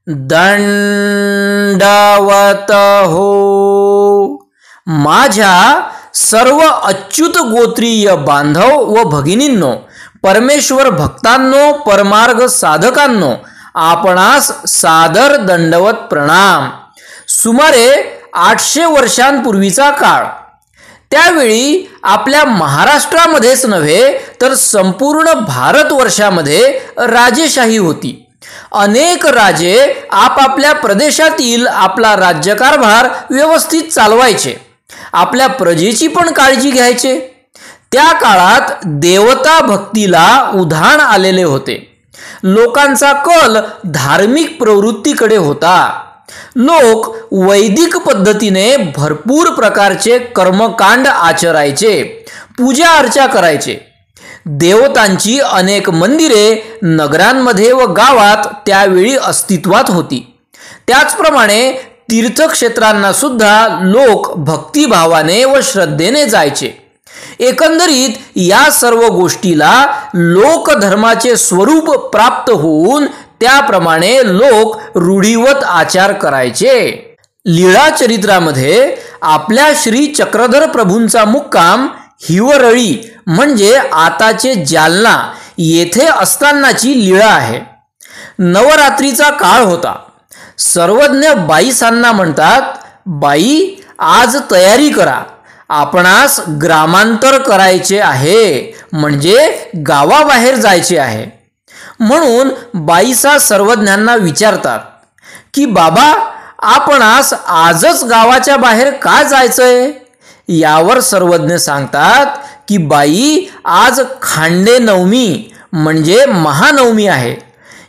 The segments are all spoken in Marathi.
दंडवत हो. माझ्या सर्व अच्युत गोत्रीय बांधव व भगिनींनो, परमेश्वर भक्तांनो, परमार्ग साधकांनो, आपणास सादर दंडवत प्रणाम. सुमारे 800 वर्षांपूर्वीचा काळ. त्यावेळी आपल्या महाराष्ट्रामध्येच नव्हे तर संपूर्ण भारतवर्षामध्ये राजेशाही होती. अनेक राजे आपापल्या प्रदेशातील आपला राज्यकारभार व्यवस्थित चालवायचे, आपल्या प्रजेची पण काळजी घ्यायचे. त्या काळात देवता भक्तीला उधाण आलेले होते. लोकांचा कल धार्मिक प्रवृत्तीकडे होता. लोक वैदिक पद्धतीने भरपूर प्रकारचे कर्मकांड आचरायचे, पूजा अर्चा करायचे. देवतांची अनेक मंदिरे नगरांमध्ये व गावात त्यावेळी अस्तित्वात होती. त्याचप्रमाणे तीर्थक्षेत्रांना सुद्धा लोक भक्तिभावाने व श्रद्धेने जायचे. एकंदरीत या सर्व गोष्टीला लोकधर्माचे स्वरूप प्राप्त होऊन त्याप्रमाणे लोक रूढीवत आचार करायचे. लीळा चरित्रामध्ये आपल्या श्री चक्रधर प्रभूंचा मुक्काम हिवरळी म्हणजे आताचे जालना येथे असतानाची लीळा आहे. नवरात्रीचा काळ होता. सर्वज्ञ बाईसांना म्हणतात, बाई आज तयारी करा, आपणास ग्रामांतर करायचे आहे, म्हणजे गावाबाहेर जायचे आहे. म्हणून बाईसा सर्वज्ञांना विचारतात की बाबा, आपणास आजच गावाच्या बाहेर का जायचंय? यावर सर्वज्ञ सांगतात की बाई, आज खांडे नवमी म्हणजे महानवमी आहे.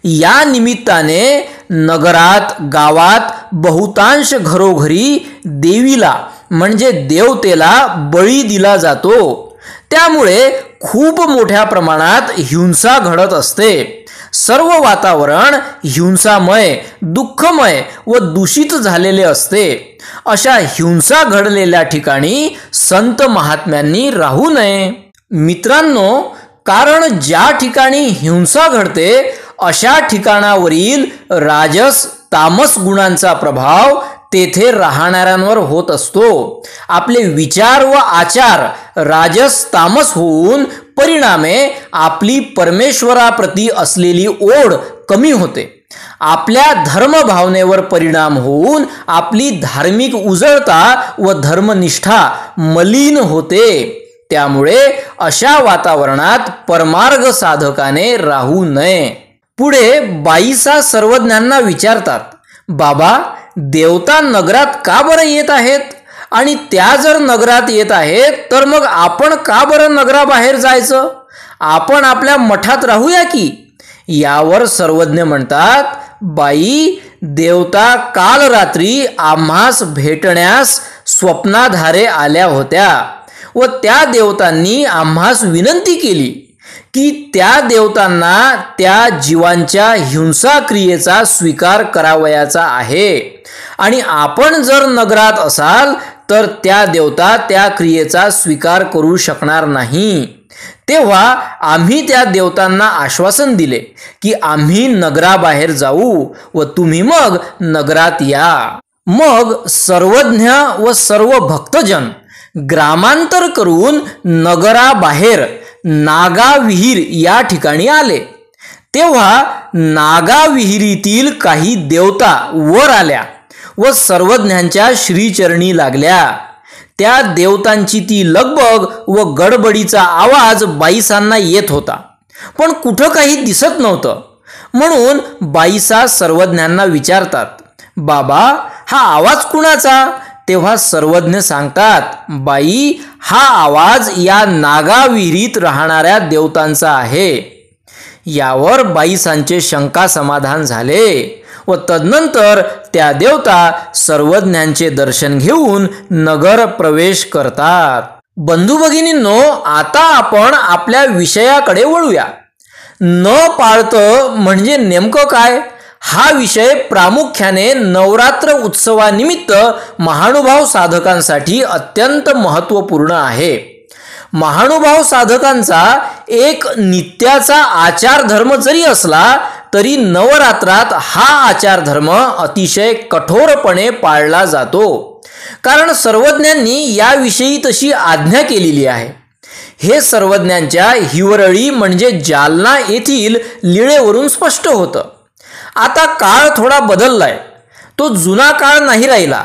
या निमित्ताने नगरात गावात बहुतांश घरोघरी देवीला म्हणजे देवतेला बळी दिला जातो. त्यामुळे खूप मोठ्या प्रमाणात हिंसा घडत असते. सर्व वातावरण हिंसामय, दुःखमय व दूषित झालेले असते. अशा हिंसा घडलेल्या ठिकाणी संत महात्म्यांनी राहू नये. मित्रांनो, कारण ज्या ठिकाणी हिंसा घडते अशा ठिकाणावरील राजस तामस गुणांचा प्रभाव तेथे राहणाऱ्यांवर होत असतो. आपले विचार व आचार राजस तामस होऊन परिणामे आपली परमेश्वराप्रती असलेली ओढ कमी होते. आपल्या धर्मभावनेवर परिणाम होऊन आपली धार्मिक उजळता व धर्मनिष्ठा मलिन होते. त्यामुळे अशा वातावरणात परमार्ग साधकाने राहू नये. पुढे बाईसा सर्वज्ञांना विचारतात, बाबा, देवता नगरात का बरं येत आहेत? आणि त्या जर नगरात येत आहेत तर मग आपण का बरं नगराबाहेर जायचं? आपण आपल्या मठात राहूया की. यावर सर्वज्ञ म्हणतात, बाई, देवता काल रात्री आम्हास भेटण्यास स्वप्नाधारे आल्या होत्या व त्या देवतांनी आम्हास विनंती केली की त्या देवतांना त्या जीवांच्या हिंसा क्रियेचा स्वीकार करावयाचा आहे आणि आपण जर नगरात असाल तर त्या देवता त्या क्रियेचा स्वीकार करू शकणार नाही. तेव्हा आम्ही त्या देवतांना आश्वासन दिले की आम्ही नगराबाहेर जाऊ व तुम्ही मग नगरात या. मग सर्वज्ञ व सर्व भक्तजन ग्रामांतर करून नगराबाहेर नागाविहीर या ठिकाणी आले. तेव्हा नागाविहिरीतील काही देवता वर आल्या व सर्वज्ञांच्या श्रीचरणी लागल्या. त्या देवतांची ती लगबग व गडबडीचा आवाज बाईसांना येत होता, पण कुठं काही दिसत नव्हतं. म्हणून बाईसा सर्वज्ञांना विचारतात, बाबा, हा आवाज कुणाचा? तेव्हा सर्वज्ञ सांगतात, बाई, हा आवाज या नागाविहिरीत राहणाऱ्या देवतांचा आहे. यावर बाईसांचे शंका समाधान झाले व तदनंतर त्या देवता सर्वज्ञांचे दर्शन घेऊन नगर प्रवेश करतात. बंधू भगिनींनो, आता आपण आपल्या विषयाकडे वळूया. न पाळतं म्हणजे नेमकं काय? हा विषय प्रामुख्याने नवरात्र उत्सवानिमित्त महानुभाव साधकांसाठी अत्यंत महत्त्वपूर्ण आहे. महानुभाव साधकांचा एक नित्याचा आचार धर्म जरी असला तरी नवरात्रात हा आचारधर्म अतिशय कठोरपणे पाळला जातो, कारण सर्वज्ञांनी याविषयी तशी आज्ञा केलेली आहे. हे सर्वज्ञांच्या हिवरळी म्हणजे जालना येथील लीळेवरून स्पष्ट होतं. आता काळ थोडा बदललाय, तो जुना काळ नाही राहिला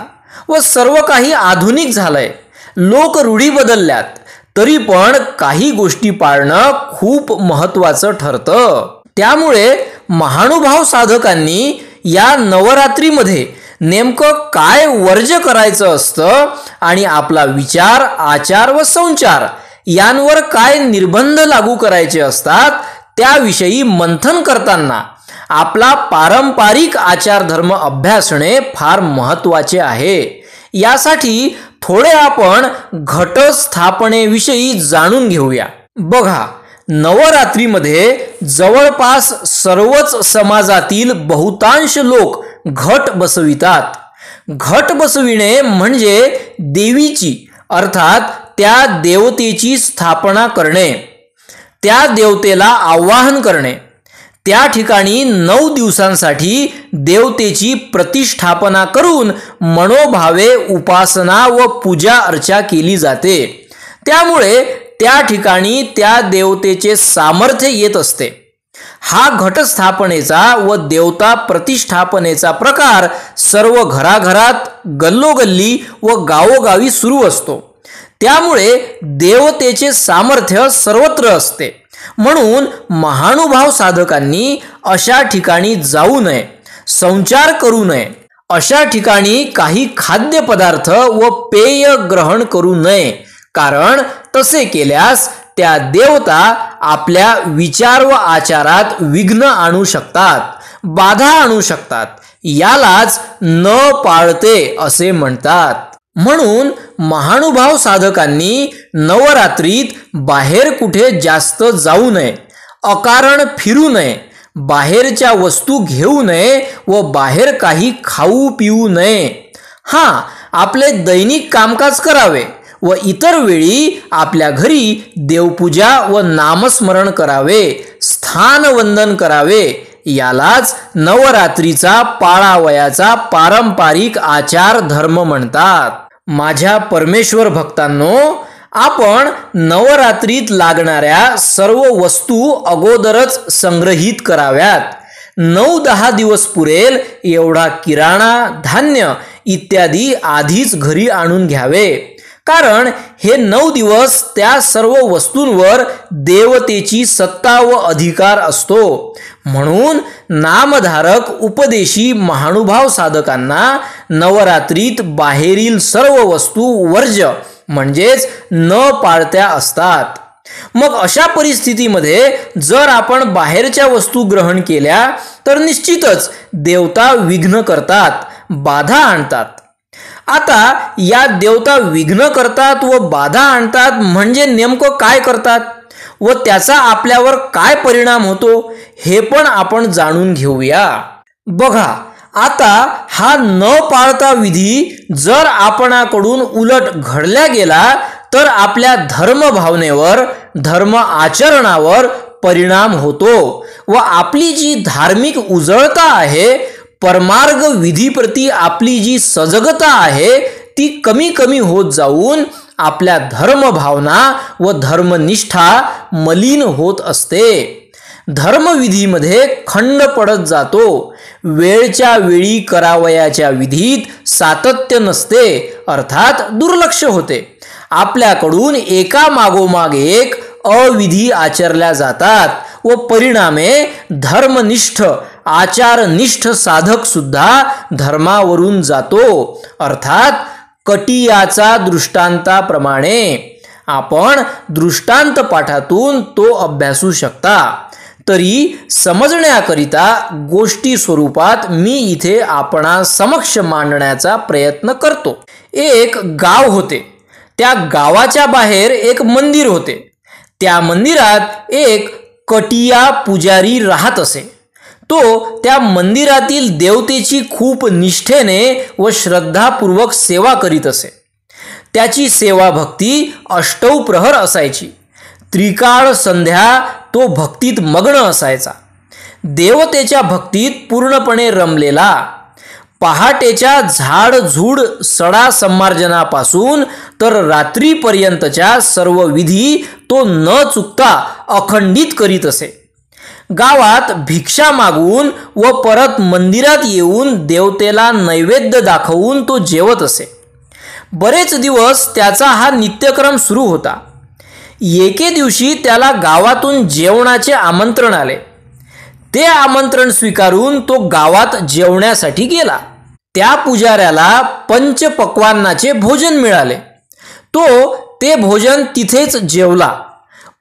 व सर्व काही आधुनिक झालंय. लोक रूढी बदलल्यात, तरी पण काही गोष्टी पाळणं खूप महत्त्वाचं ठरतं. त्यामुळे महानुभाव साधकांनी या नवरात्रीमध्ये नेमकं काय वर्ज्य करायचं असतं आणि आपला विचार, आचार व संचार यांवर काय निर्बंध लागू करायचे असतात त्याविषयी मंथन करताना आपला पारंपरिक आचारधर्म अभ्यासणे फार महत्त्वाचे आहे. यासाठी थोडे आपण घटस्थापनेविषयी जाणून घेऊया. बघा, नवरात्रीमध्ये जवळपास सर्वच समाजातील बहुतांश लोक घट बसवितात. घट बसविणे म्हणजे देवीची अर्थात त्या देवतेची स्थापना करणे, त्या देवतेला आवाहन करणे, त्या ठिकाणी 9 दिवसांसाठी देवतेची प्रतिष्ठापना करून मनोभावे उपासना व पूजा अर्चा केली जाते. त्यामुळे त्या ठिकाणी त्या देवतेचे सामर्थ्य येत असते. हा घटस्थापनेचा व देवता प्रतिष्ठापनेचा प्रकार सर्व घराघरात, गल्लोगल्ली व गावोगावी सुरू असतो. त्यामुळे देवतेचे सामर्थ्य सर्वत्र असते. म्हणून महानुभाव साधकांनी अशा ठिकाणी जाऊ नये, संचार करू नये. अशा ठिकाणी काही खाद्यपदार्थ व पेय ग्रहण करू नये, कारण तसे केल्यास त्या देवता आपल्या विचार व आचारात विघ्न आणू शकतात, बाधा आणू शकतात. यालाच न पाळते असे म्हणतात. म्हणून महानुभाव साधकांनी नवरात्रीत बाहेर कुठे जास्त जाऊ नये, अकारण फिरू नये, बाहेरच्या वस्तू घेऊ नये व बाहेर काही खाऊ पिऊ नये. हां, आपले दैनिक कामकाज करावे व इतर वेळी आपल्या घरी देवपूजा व नामस्मरण करावे, स्थानवंदन करावे. यालाच नवरात्रीचा पाळावयाचा पारंपरिक आचार धर्म म्हणतात. माझ्या परमेश्वर भक्तांनो, आपण नवरात्रीत लागणाऱ्या सर्व वस्तू अगोदरच संग्रहित कराव्यात. 9-10 दिवस पुरेल एवढा किराणा, धान्य इत्यादी आधीच घरी आणून घ्यावे, कारण हे 9 दिवस त्या सर्व वस्तूंवर देवतेची सत्ता व अधिकार असतो. म्हणून नामधारक उपदेशी महानुभाव साधकांना नवरात्रीत बाहेरील सर्व वस्तू वर्ज्य म्हणजेच न पाळत्या असतात. मग अशा परिस्थितीमध्ये जर आपण बाहेरच्या वस्तू ग्रहण केल्या तर निश्चितच देवता विघ्न करतात, बाधा आणतात. आता या देवता विघ्न करतात व बाधा आणतात म्हणजे नेमकं काय करतात व त्याचा आपल्यावर काय परिणाम होतो हे पण आपण जाणून घेऊया. बघा, आता हा न पाळता विधी जर आपणाकडून उलट घडला गेला तर आपल्या धर्मभावनेवर, धर्म आचरणावर परिणाम होतो व आपली जी धार्मिक उजळता आहे, परमार्ग विधीप्रती आपली जी सजगता आहे ती कमी कमी होत जाऊन आपल्या धर्मभावना व धर्मनिष्ठा मलिन होत असते. धर्मविधीमध्ये खंड पडत जातो. वेळच्या वेळी करावयाच्या विधीत सातत्य नसते, अर्थात दुर्लक्ष होते. आपल्याकडून एका मागोमाग एक अविधी आचरल्या जातात व परिणामे धर्मनिष्ठ, आचारनिष्ठ साधक सुद्धा धर्मावरून जातो, अर्थात कटियाचा दृष्टांताप्रमाणे. आपण दृष्टांत पाठातून तो अभ्यासू शकता. तरी समजण्याकरिता गोष्टी स्वरूपात मी इथे आपणा समक्ष मांडण्याचा प्रयत्न करतो. एक गाव होते. त्या गावाच्या बाहेर एक मंदिर होते. त्या मंदिरात एक कटिया पुजारी राहत असे. तो त्या मंदिरातील देवतेची खूप निष्ठेने व श्रद्धापूर्वक सेवा करीत असे. त्याची सेवा भक्ती अष्टौ प्रहर असायची. त्रिकाळ संध्या तो भक्तीत मग्न असायचा. देवतेच्या भक्तीत पूर्णपणे रमलेला, पहाटेच्या झाडझूड सडा संमार्जनापासून तर रात्रीपर्यंतच्या सर्व विधी तो न चुकता अखंडित करीत असे. गावात भिक्षा मागून व परत मंदिरात येऊन देवतेला नैवेद्य दाखवून तो जेवत असे. बरेच दिवस त्याचा हा नित्यक्रम सुरू होता. एके दिवशी त्याला गावातून जेवणाचे आमंत्रण आले. ते आमंत्रण स्वीकारून तो गावात जेवण्यासाठी गेला. त्या पुजाऱ्याला पंचपक्वान्नाचे भोजन मिळाले. तो ते भोजन तिथेच जेवला.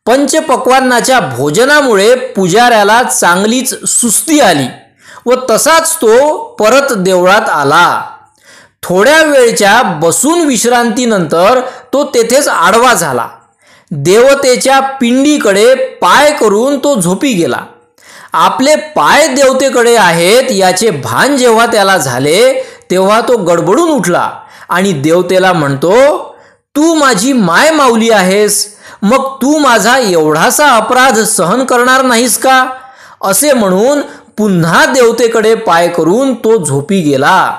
पंचपक्वान्नाच्या भोजनामुळे पुजाऱ्याला चांगलीच सुस्ती आली व तसाच तो परत देवळात आला. थोड्या वेळच्या बसून विश्रांतीनंतर तो तेथेच आडवा झाला. देवतेच्या पिंडीकडे पाय करून तो झोपी गेला. आपले पाय देवतेकडे आहेत याचे भान जेव्हा त्याला झाले तेव्हा तो गडबडून उठला आणि देवतेला म्हणतो, तू माझी माय माऊली आहेस, मग तू माझा एवढासा अपराध सहन करणार नाहीस का? असे म्हणून पुन्हा देवतेकडे पाय करून तो झोपी गेला.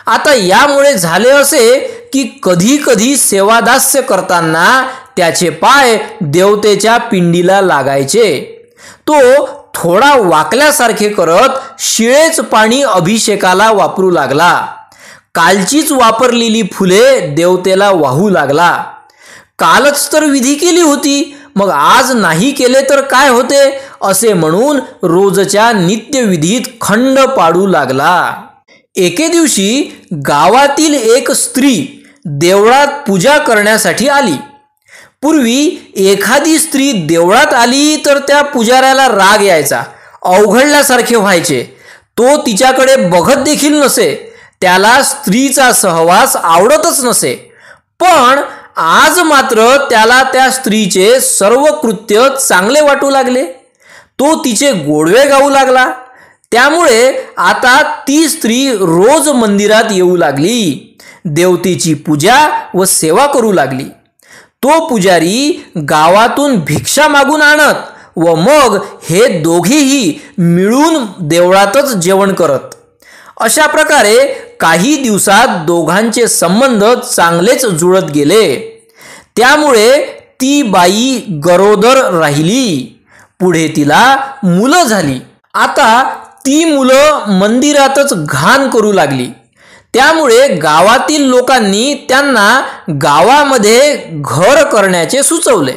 आता यामुळे झाले असे की कधी कधी सेवादास्य करताना त्याचे पाय देवतेच्या पिंडीला लागायचे. तो थोडा वाकल्यासारखे करत शिळेच पाणी अभिषेकाला वापरू लागला. कालचीच वापरलेली फुले देवतेला वाहू लागला. कालच तर विधी केली होती, मग आज नाही केले तर काय होते असे म्हणून रोजच्या नित्यविधीत खंड पाडू लागला. एके दिवशी गावातील एक स्त्री देवळात पूजा करण्यासाठी आली. पूर्वी एखादी स्त्री देवळात आली तर त्या पुजाऱ्याला राग यायचा, अवघडल्यासारखे व्हायचे. तो तिच्याकडे बघत देखील नसे. त्याला स्त्रीचा सहवास आवडतच नसे. पण आज मात्र त्याला त्या स्त्रीचे सर्व कृत्य चांगले वाटू लागले. तो तिचे गोडवे गाऊ लागला. त्यामुळे आता ती स्त्री रोज मंदिरात येऊ लागली. देवतेची पूजा व सेवा करू लागली. तो पुजारी गावातून भिक्षा मागून आणत व मग हे दोघेही मिळून देवळातच जेवण करत. अशा प्रकारे काही दिवसात दोघांचे संबंध चांगलेच जुळत गेले. त्यामुळे ती बाई गरोदर राहिली. पुढे तिला मुलं झाली. आता ती मुलं मंदिरातच घाण करू लागली. त्यामुळे गावातील लोकांनी त्यांना गावामध्ये घर करण्याचे सुचवले.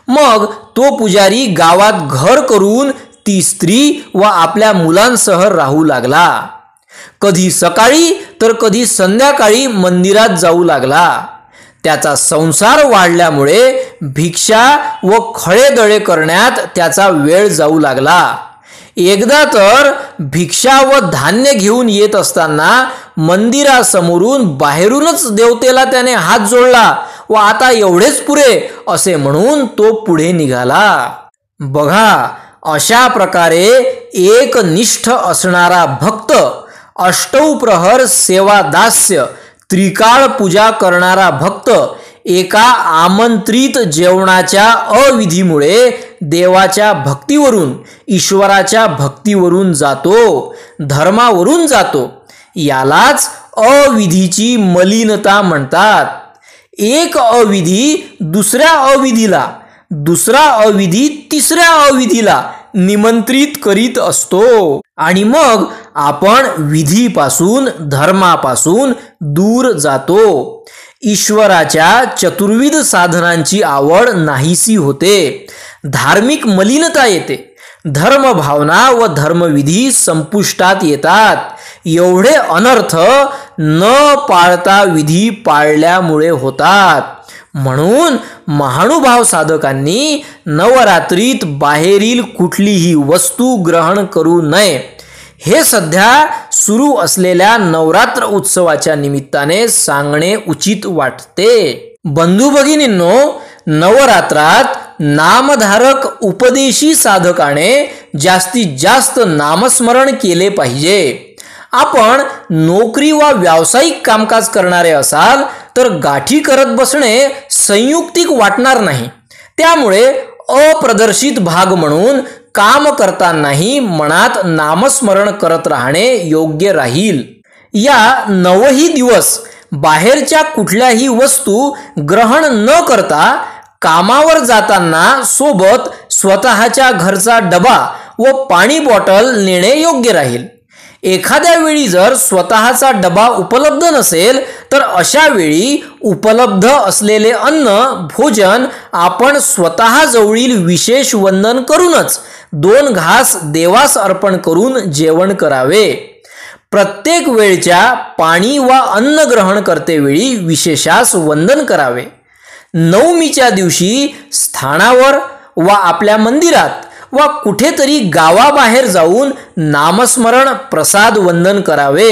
मग तो पुजारी गावात घर करून ती स्त्री व आपल्या मुलांसह राहू लागला. कधी सकाळी तर कधी संध्याकाळी मंदिरात जाऊ लागला. त्याचा संसार वाढल्यामुळे भिक्षा व खळेदळे करण्यात त्याचा वेळ जाऊ लागला. एकदा तर भिक्षा व धान्य घेऊन येत असताना मंदिरासमोरून बाहेरूनच देवतेला त्याने हात जोडला व आता एवढेच पुरे असे म्हणून तो पुढे निघाला. बघा, अशा प्रकारे एकनिष्ठ असणारा भक्त, अष्टप्रहर सेवा दास्य, त्रिकाळ पूजा करणारा भक्त एका आमंत्रित जेवणाच्या अविधीमुळे देवाच्या भक्तीवरून, ईश्वराच्या भक्तीवरून जातो, धर्मावरून जातो. यालाच अविधीची मलिनता म्हणतात. एक अविधी दुसऱ्या अविधीला, दुसरा अविधी तिसऱ्या अविधीला निमंत्रित करीत असतो आणि मग आपण विधीपासून, धर्मापासून दूर जातो. ईश्वराच्या चतुर्विध साधनांची आवड नाहीसी होते. धार्मिक मलिनता येते. धर्मभावना व धर्मविधी संपुष्टात येतात. एवढे अनर्थ न पाळता विधी पाळल्यामुळे होतात. म्हणून महानुभाव साधकांनी नवरात्रीत बाहेरील कुठलीही वस्तू ग्रहण करू नये. हे सध्या सुरू असलेल्या नवरात्र उत्सवाच्या निमित्ताने सांगणे उचित वाटते. बंधू भगिनींनो, नवरात्रात नामधारक उपदेशी साधकाने जास्तीत जास्त नामस्मरण केले पाहिजे. आपण नोकरी वा व्यावसायिक कामकाज करणारे असाल तर गाठी करत बसणे संयुक्तिक वाटणार नाही. त्यामुळे अप्रदर्शित भाग म्हणून काम करतानाही मनात नामस्मरण करत राहणे योग्य राहील. या 9ही दिवस बाहेरच्या कुठल्याही वस्तू ग्रहण न करता कामावर जाताना सोबत स्वतःच्या घरचा डबा व पाणी बॉटल नेणे योग्य राहील. एखाद्या वेळी जर स्वतःचा डबा उपलब्ध नसेल तर अशा वेळी उपलब्ध असलेले अन्न भोजन आपण स्वतः जवळील विशेष वंदन करूनच 2 घास देवास अर्पण करून जेवण करावे. प्रत्येक वेळच्या पाणी वा अन्न ग्रहण करतेवेळी विशेषास वंदन करावे. नवमीच्या दिवशी स्थानावर वा आपल्या मंदिरात वा कुठेतरी गावाबाहेर जाऊन नामस्मरण प्रसाद वंदन करावे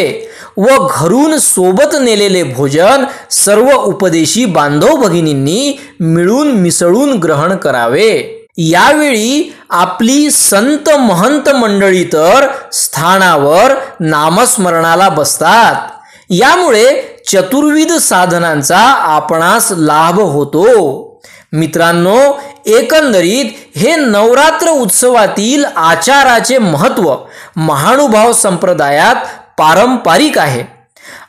व घरून सोबत नेलेले भोजन सर्व उपदेशी बांधव भगिनींनी मिळून मिसळून ग्रहण करावे. यावेळी आपली संत महंत मंडळी तर स्थानावर नामस्मरणाला बसतात. यामुळे चतुर्विध साधनांचा आपणास लाभ होतो. मित्रांनो, एकंदरीत हे नवरात्र उत्सवातील आचाराचे महत्त्व महानुभाव संप्रदायात पारंपरिक आहे.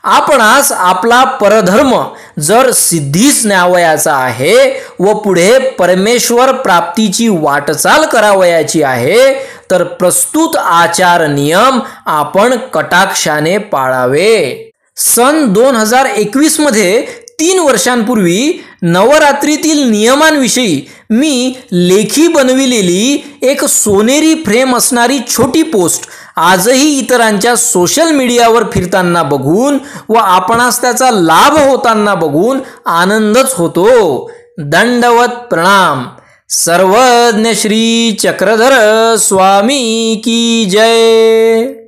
आपणास आपला परधर्म जर सिद्धीस न्यावयाचा आहे व पुढे परमेश्वर प्राप्तीची वाटचाल करावयाची आहे तर प्रस्तुत आचार नियम आपण कटाक्षाने पाळावे. सन 2021 मध्ये 3 वर्षांपूर्वी नवरात्रीतील नियमांविषयी मी लेखी बनविलेली एक सोनेरी फ्रेम असणारी छोटी पोस्ट आजही इतरांच्या सोशल मीडियावर फिरताना बघून व आपणास त्याचा लाभ होताना बघून आनंदच होतो. दंडवत प्रणाम. सर्वज्ञ श्री चक्रधर स्वामी की जय.